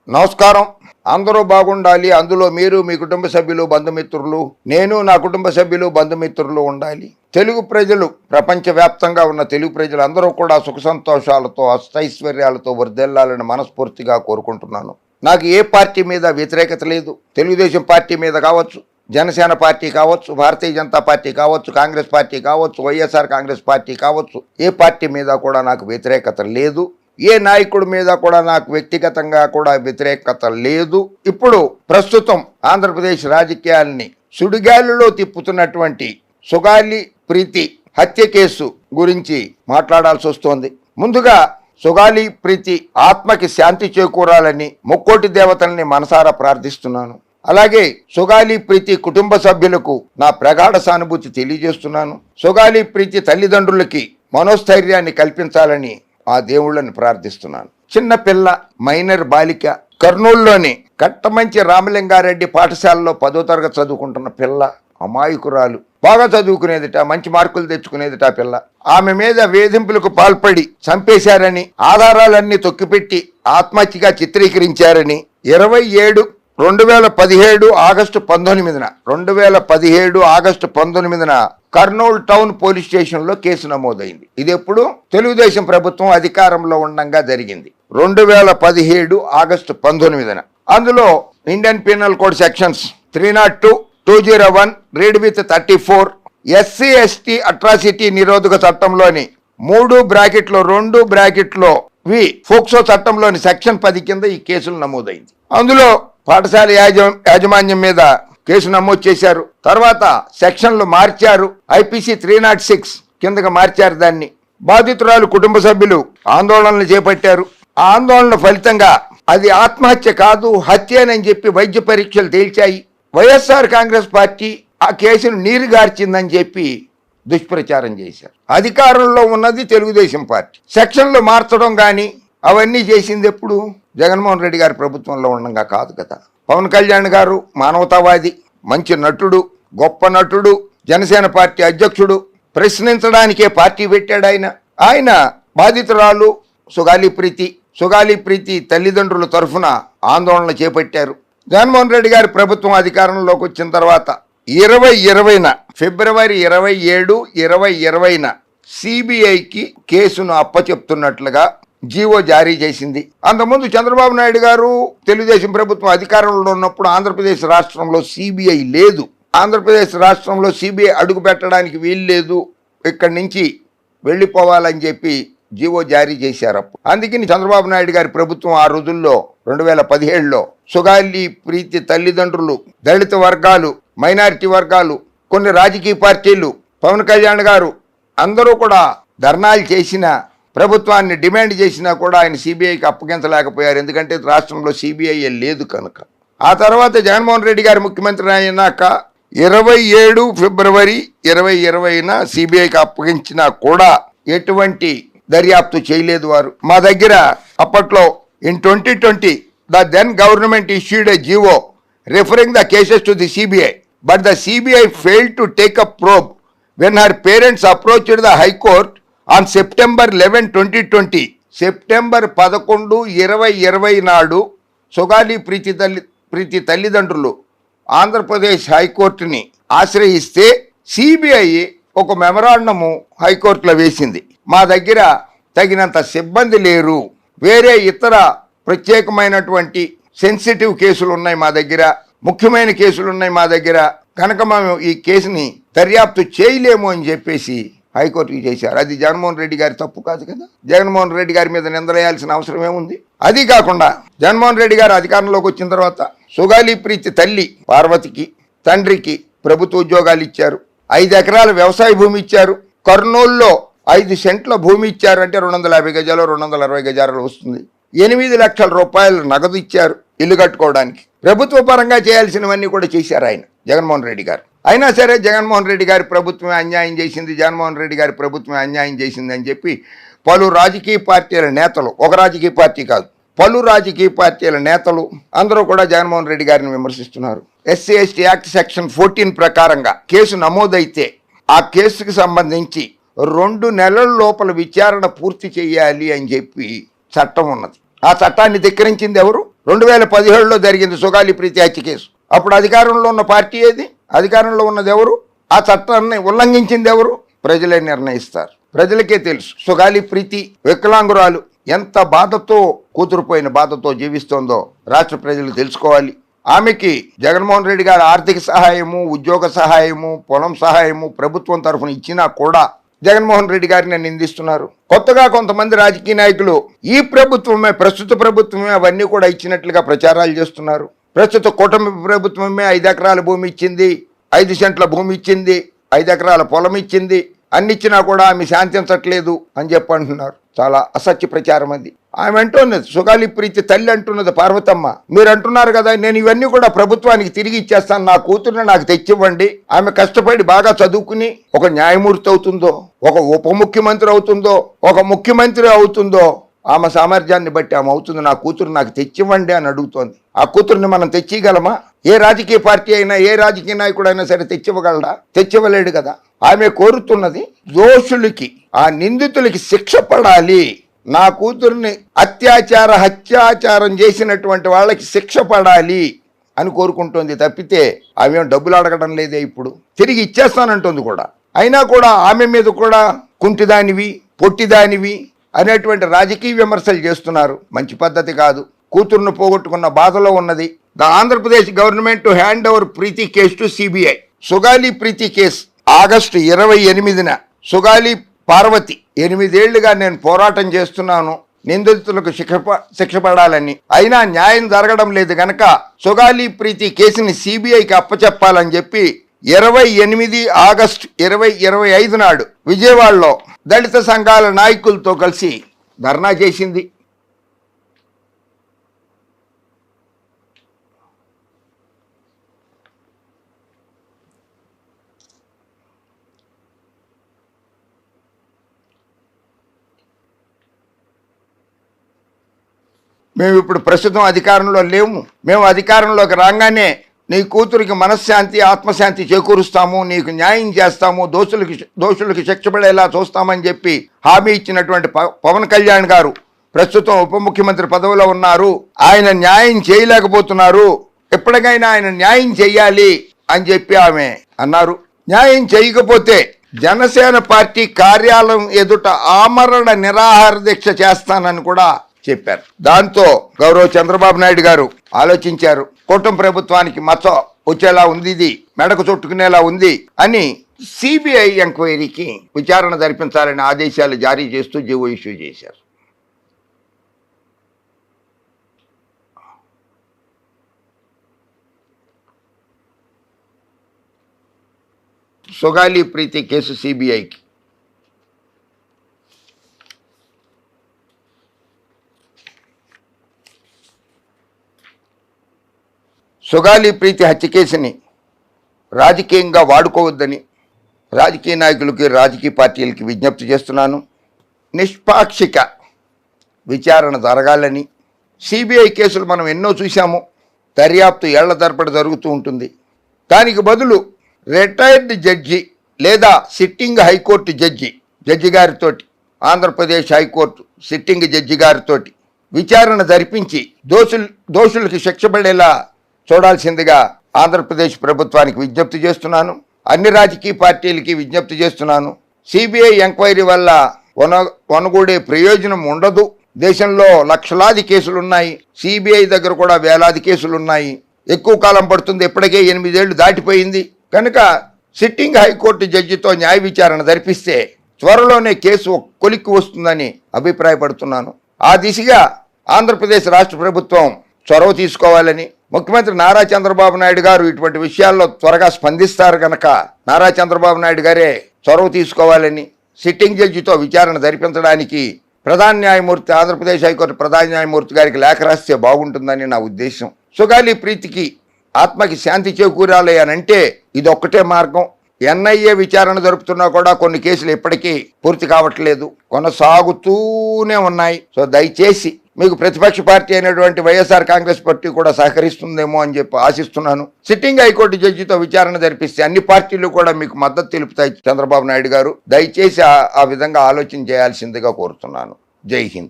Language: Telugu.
నమస్కారం. అందరూ బాగుండాలి, అందులో మీరు, మీ కుటుంబ సభ్యులు, బంధుమిత్రులు, నేను, నా కుటుంబ సభ్యులు, బంధుమిత్రులు ఉండాలి. తెలుగు ప్రజలు, ప్రపంచవ్యాప్తంగా ఉన్న తెలుగు ప్రజలు అందరూ కూడా సుఖ సంతోషాలతో, అష్టైశ్వర్యాలతో వర్ధిల్లాలని మనస్ఫూర్తిగా కోరుకుంటున్నాను. నాకు ఏ పార్టీ మీద వ్యతిరేకత లేదు. తెలుగుదేశం పార్టీ మీద కావచ్చు, జనసేన పార్టీ కావచ్చు, భారతీయ జనతా పార్టీ కావచ్చు, కాంగ్రెస్ పార్టీ కావచ్చు, వైఎస్ఆర్ కాంగ్రెస్ పార్టీ కావచ్చు, ఏ పార్టీ మీద కూడా నాకు వ్యతిరేకత లేదు. ఏ నాయకుడి మీద కూడా నాకు వ్యక్తిగతంగా కూడా వ్యతిరేకత లేదు. ఇప్పుడు ప్రస్తుతం ఆంధ్రప్రదేశ్ రాజకీయాల్ని సుడిగాలిలో తిప్పుతున్నటువంటి సుగాలి ప్రీతి హత్య కేసు గురించి మాట్లాడాల్సి వస్తోంది. ముందుగా సుగాలి ప్రీతి ఆత్మకి శాంతి చేకూరాలని ముక్కోటి దేవతల్ని మనసారా ప్రార్థిస్తున్నాను. అలాగే సుగాలి ప్రీతి కుటుంబ సభ్యులకు నా ప్రగాఢ సానుభూతి తెలియజేస్తున్నాను. సుగాలి ప్రీతి తల్లిదండ్రులకి మనోస్థైర్యాన్ని కల్పించాలని ఆ దేవుళ్ళని ప్రార్థిస్తున్నాను. చిన్న పిల్ల, మైనర్ బాలిక, కర్నూలులోని కట్టమంచి రామలింగారెడ్డి పాఠశాలలో 10వ తరగతి చదువుకుంటున్న పిల్ల, అమాయకురాలు, బాగా చదువుకునేదిట, మంచి మార్కులు తెచ్చుకునేదిట పిల్ల. ఆమె మీద వేధింపులకు పాల్పడి చంపేశారని, ఆధారాలన్నీ తొక్కిపెట్టి ఆత్మహత్యగా చిత్రీకరించారని 2017 ఆగస్టు 19న కర్నూలు టౌన్ పోలీస్ స్టేషన్లో కేసు నమోదైంది. ఇది ఎప్పుడు తెలుగుదేశం ప్రభుత్వం అధికారంలో ఉండగా జరిగింది. 2017 ఆగస్టు 19న. అందులో Indian penal code sections 302, 201, read with 34, SC ST atrocity నిరోధక చట్టంలోని 3(2) ఫోక్సో చట్టంలోని సెక్షన్ 10 కింద ఈ కేసులు నమోదైంది. అందులో పాఠశాల యాజమాన్యం మీద కేసు నమోదు చేశారు. తర్వాత సెక్షన్లు మార్చారు. IPC 306 కిందగా మార్చారు దాన్ని. బాధితురాలు కుటుంబ సభ్యులు ఆందోళనలు చేపట్టారు. ఆ ఆందోళన ఫలితంగా అది ఆత్మహత్య కాదు, హత్యనని చెప్పి వైద్య పరీక్షలు తేల్చాయి. వైఎస్ఆర్ కాంగ్రెస్ పార్టీ ఆ కేసును నీరుగార్చిందని చెప్పి దుష్ప్రచారం చేశారు. అధికారంలో ఉన్నది తెలుగుదేశం పార్టీ. సెక్షన్లు మార్చడం కానీ అవన్నీ చేసింది ఎప్పుడు? జగన్మోహన్ రెడ్డి గారి ప్రభుత్వంలో ఉండగా కాదు కదా. పవన్ కళ్యాణ్ గారు మానవతావాది, మంచి నటుడు, గొప్ప నటుడు, జనసేన పార్టీ అధ్యక్షుడు, ప్రశ్నించడానికే పార్టీ పెట్టాడు ఆయన బాధితురాలు సుగాలి ప్రీతి తల్లిదండ్రుల తరఫున ఆందోళన చేపట్టారు. జగన్మోహన్ రెడ్డి గారి ప్రభుత్వం అధికారంలోకి వచ్చిన తర్వాత ఫిబ్రవరి 27, 2020న CBIకి కేసును అప్పచెప్తున్నట్లుగా జీవో జారీ చేసింది. అంతకుముందు చంద్రబాబు నాయుడు గారు తెలుగుదేశం ప్రభుత్వం అధికారంలో ఉన్నప్పుడు ఆంధ్రప్రదేశ్ రాష్ట్రంలో CBI లేదు. ఆంధ్రప్రదేశ్ రాష్ట్రంలో CBI అడుగు పెట్టడానికి వీలు లేదు, ఇక్కడి నుంచి వెళ్ళిపోవాలని చెప్పి జీవో జారీ చేశారు. అందుకని చంద్రబాబు నాయుడు గారి ప్రభుత్వం ఆ రోజుల్లో 2017లో సుగాలి ప్రీతి తల్లిదండ్రులు, దళిత వర్గాలు, మైనారిటీ వర్గాలు, కొన్ని రాజకీయ పార్టీలు, పవన్ కళ్యాణ్ గారు అందరూ కూడా ధర్నాలు చేసిన, ప్రభుత్వాన్ని డిమాండ్ చేసినా కూడా ఆయన CBIకి అప్పగించలేకపోయారు. ఎందుకంటే రాష్ట్రంలో CBI లేదు కనుక. ఆ తర్వాత జగన్మోహన్ రెడ్డి గారు ముఖ్యమంత్రి అయినాక 27 ఫిబ్రవరి 2020న CBIకి అప్పగించినా కూడా ఎటువంటి దర్యాప్తు చేయలేదు వారు. మా దగ్గర అప్పట్లో in 2020 the then government issued a GO referring the cases to the CBI, but the CBI failed to take up probe when her parents approached the High Court on September 11, 2020. September 11, 2020 నాడు సుగాలి ప్రీతి తల్లిదండ్రులు ఆంధ్రప్రదేశ్ హైకోర్టుని ఆశ్రయిస్తే CBI ఒక మెమరాండము హైకోర్టులో వేసింది. మా దగ్గర తగినంత సిబ్బంది లేరు, వేరే ఇతర ప్రత్యేకమైనటువంటి సెన్సిటివ్ కేసులు ఉన్నాయి మా దగ్గర, ముఖ్యమైన కేసులు ఉన్నాయి మా దగ్గర, కనుక మేము ఈ కేసుని దర్యాప్తు చేయలేము అని చెప్పేసి హైకోర్టుకి చేశారు. అది జగన్మోహన్ రెడ్డి గారి తప్పు కాదు కదా. జగన్మోహన్ రెడ్డి గారి మీద నిందలేయాల్సిన అవసరం ఏముంది? అది కాకుండా జగన్మోహన్ రెడ్డి గారు అధికారంలోకి వచ్చిన తర్వాత సుగాలి ప్రీతి తల్లి పార్వతికి, తండ్రికి ప్రభుత్వ ఉద్యోగాలు ఇచ్చారు. 5 ఎకరాల వ్యవసాయ భూమి ఇచ్చారు. కర్నూలులో 5 సెంట్ల భూమి ఇచ్చారు. అంటే 250 గజాలు, 260 గజాలు వస్తుంది. 8 లక్షల రూపాయలు నగదు ఇచ్చారు ఇల్లు కట్టుకోవడానికి. ప్రభుత్వ పరంగా చేయాల్సినవన్నీ కూడా చేశారు ఆయన జగన్మోహన్ రెడ్డి గారు. అయినా సరే జగన్మోహన్ రెడ్డి గారి ప్రభుత్వమే అన్యాయం చేసింది, జగన్మోహన్ రెడ్డి గారి ప్రభుత్వమే అన్యాయం చేసింది అని చెప్పి పలు రాజకీయ పార్టీల నేతలు, ఒక రాజకీయ పార్టీ కాదు, పలు రాజకీయ పార్టీల నేతలు అందరూ కూడా జగన్మోహన్ రెడ్డి గారిని విమర్శిస్తున్నారు. SC ST యాక్ట్ సెక్షన్ 14 ప్రకారంగా కేసు నమోదైతే ఆ కేసుకు సంబంధించి 2 నెలల లోపల విచారణ పూర్తి చేయాలి అని చెప్పి చట్టం ఉన్నది. ఆ చట్టాన్ని ధిక్కరించింది ఎవరు? 2017లో జరిగింది సుగాలి ప్రీతి హత్య కేసు. అప్పుడు అధికారంలో ఉన్న పార్టీ ఏది? అధికారంలో ఉన్నది ఎవరు? ఆ చట్టాన్ని ఉల్లంఘించింది ఎవరు? ప్రజలే నిర్ణయిస్తారు. ప్రజలకే తెలుసు. సుగాలి ప్రీతి వికలాంగురాలు ఎంత బాధతో, కూతురుపోయిన బాధతో జీవిస్తోందో రాష్ట్ర ప్రజలు తెలుసుకోవాలి. ఆమెకి జగన్మోహన్ రెడ్డి గారు ఆర్థిక సహాయము, ఉద్యోగ సహాయము, పొలం సహాయము ప్రభుత్వం తరఫున ఇచ్చినా కూడా జగన్మోహన్ రెడ్డి గారిని నిందిస్తున్నారు. కొత్తగా కొంతమంది రాజకీయ నాయకులు ఈ ప్రభుత్వమే, ప్రస్తుత ప్రభుత్వమే అవన్నీ కూడా ఇచ్చినట్లుగా ప్రచారాలు చేస్తున్నారు. ప్రస్తుత కూటమి ప్రభుత్వమే 5 ఎకరాల భూమి ఇచ్చింది, 5 సెంట్ల భూమి ఇచ్చింది, 5 ఎకరాల పొలం ఇచ్చింది, అన్ని ఇచ్చినా కూడా ఆమె శాంతించట్లేదు అని చెప్పి అంటున్నారు. చాలా అసత్య ప్రచారం అది. ఆమె అంటున్నది, సుగాలి ప్రీతి తల్లి అంటున్నది, పార్వతమ్మ, మీరు అంటున్నారు కదా నేను ఇవన్నీ కూడా ప్రభుత్వానికి తిరిగి ఇచ్చేస్తాను, నా కూతుర్ని నాకు తెచ్చివ్వండి. ఆమె కష్టపడి బాగా చదువుకుని ఒక న్యాయమూర్తి అవుతుందో, ఒక ఉప ముఖ్యమంత్రి అవుతుందో, ఒక ముఖ్యమంత్రి అవుతుందో, ఆమె సామర్థ్యాన్ని బట్టి ఆమె అవుతుంది. నా కూతురు నాకు తెచ్చివ్వండి అని అడుగుతోంది. ఆ కూతుర్ని మనం తెచ్చిగలమా? ఏ రాజకీయ పార్టీ అయినా, ఏ రాజకీయ నాయకుడు అయినా సరే తెచ్చివ్వగలడా? తెచ్చివ్వలేడు కదా. ఆమె కోరుతున్నది దోషులకి, ఆ నిందితులకి శిక్ష పడాలి. నా కూతుర్ని హత్యాచారం చేసినటువంటి వాళ్ళకి శిక్ష పడాలి అని కోరుకుంటోంది తప్పితే ఆమె డబ్బులు అడగడం లేదే. ఇప్పుడు తిరిగి ఇచ్చేస్తానంటుంది కూడా. అయినా కూడా ఆమె మీద కూడా కుంటిదానివి, పొట్టిదానివి అనేటువంటి రాజకీయ విమర్శలు చేస్తున్నారు. మంచి పద్ధతి కాదు. కూతురును పోగొట్టుకున్న బాధలో ఉన్నది. The Andhra Pradesh government to hand over Preethi case to CBI. Sugali Preethi case August 28న సుగాలి పార్వతి 8 ఏళ్లుగా నేను పోరాటం చేస్తున్నాను నిందితులకు శిక్ష పడాలని, అయినా న్యాయం జరగడం లేదు గనక సుగాలి ప్రీతి కేసుని సిబిఐకి అప్పచెప్పాలని చెప్పి 28 ఆగస్టు 2025 నాడు విజయవాడలో దళిత సంఘాల నాయకులతో కలిసి ధర్నా చేసింది. మేము ఇప్పుడు ప్రస్తుతం అధికారంలో లేము. మేము అధికారంలోకి రాగానే నీ కూతురికి మనశ్శాంతి, ఆత్మశాంతి చేకూరుస్తాము, నీకు న్యాయం చేస్తాము, దోషులకి శిక్ష పడేలా చూస్తామని చెప్పి హామీ ఇచ్చినటువంటి పవన్ కళ్యాణ్ గారు ప్రస్తుతం ఉప ముఖ్యమంత్రి పదవిలో ఉన్నారు. ఆయన న్యాయం చేయలేకపోతున్నారు. ఎప్పటికైనా ఆయన న్యాయం చెయ్యాలి అని చెప్పి ఆమె అన్నారు. న్యాయం చేయకపోతే జనసేన పార్టీ కార్యాలయం ఎదుట ఆమరణ నిరాహార దీక్ష చేస్తానని కూడా చెప్పారు. దాంతో గౌరవ చంద్రబాబు నాయుడు గారు ఆలోచించారు. కూటమి ప్రభుత్వానికి మచ్చ వచ్చేలా ఉంది, ఇది మెడకు చుట్టుకునేలా ఉంది అని సిబిఐ ఎంక్వైరీకి విచారణ జరిపించాలని ఆదేశాలు జారీ చేస్తూ జీవో ఇష్యూ చేశారు. సుగాలి ప్రీతి కేసు సిబిఐకి. సుగాలి ప్రీతి హత్య కేసుని రాజకీయంగా వాడుకోవద్దని రాజకీయ నాయకులకి, రాజకీయ పార్టీలకి విజ్ఞప్తి చేస్తున్నాను. నిష్పాక్షిక విచారణ జరగాలని. సిబిఐ కేసులు మనం ఎన్నో చూసాము. దర్యాప్తు ఏళ్ల తరబడి జరుగుతూ ఉంటుంది. దానికి బదులు రిటైర్డ్ జడ్జి లేదా సిట్టింగ్ హైకోర్టు జడ్జి గారితోటి, ఆంధ్రప్రదేశ్ హైకోర్టు సిట్టింగ్ జడ్జి గారితోటి విచారణ జరిపించి దోషులకి శిక్ష పడేలా చూడాల్సిందిగా ఆంధ్రప్రదేశ్ ప్రభుత్వానికి విజ్ఞప్తి చేస్తున్నాను. అన్ని రాజకీయ పార్టీలకి విజ్ఞప్తి చేస్తున్నాను. సిబిఐ ఎంక్వైరీ వల్ల వనగూడే ప్రయోజనం ఉండదు. దేశంలో లక్షలాది కేసులున్నాయి. సిబిఐ దగ్గర కూడా వేలాది కేసులున్నాయి. ఎక్కువ కాలం పడుతుంది. ఇప్పటికే 8 ఏళ్లు దాటిపోయింది. కనుక సిట్టింగ్ హైకోర్టు జడ్జితో న్యాయ విచారణ జరిపిస్తే త్వరలోనే కేసు కొలిక్కి వస్తుందని అభిప్రాయపడుతున్నాను. ఆ దిశగా ఆంధ్రప్రదేశ్ రాష్ట్ర ప్రభుత్వం చొరవ తీసుకోవాలని, ముఖ్యమంత్రి నారా చంద్రబాబు నాయుడు గారు ఇటువంటి విషయాల్లో త్వరగా స్పందిస్తారు కనుక నారా చంద్రబాబు నాయుడు గారే చొరవ తీసుకోవాలని, సిట్టింగ్ జడ్జితో విచారణ జరిపించడానికి ప్రధాన న్యాయమూర్తి, ఆంధ్రప్రదేశ్ హైకోర్టు ప్రధాన న్యాయమూర్తి గారికి లేఖ రాస్తే బాగుంటుందని నా ఉద్దేశం. సుగాలి ప్రీతికి ఆత్మకి శాంతి చేకూరాలి అని అంటే ఇది ఒక్కటే మార్గం. ఎన్ఐఏ విచారణ జరుపుతున్నా కూడా కొన్ని కేసులు ఇప్పటికీ పూర్తి కావట్లేదు, కొనసాగుతూనే ఉన్నాయి. సో దయచేసి మీకు ప్రతిపక్ష పార్టీ అయినటువంటి వైఎస్ఆర్ కాంగ్రెస్ పార్టీ కూడా సహకరిస్తుందేమో అని చెప్పి ఆశిస్తున్నాను. సిట్టింగ్ హైకోర్టు జడ్జితో విచారణ జరిపిస్తే అన్ని పార్టీలు కూడా మీకు మద్దతు తెలుపుతాయి. చంద్రబాబు నాయుడు గారు దయచేసి ఆ విధంగా ఆలోచన చేయాల్సిందిగా కోరుతున్నాను. జై హింద్.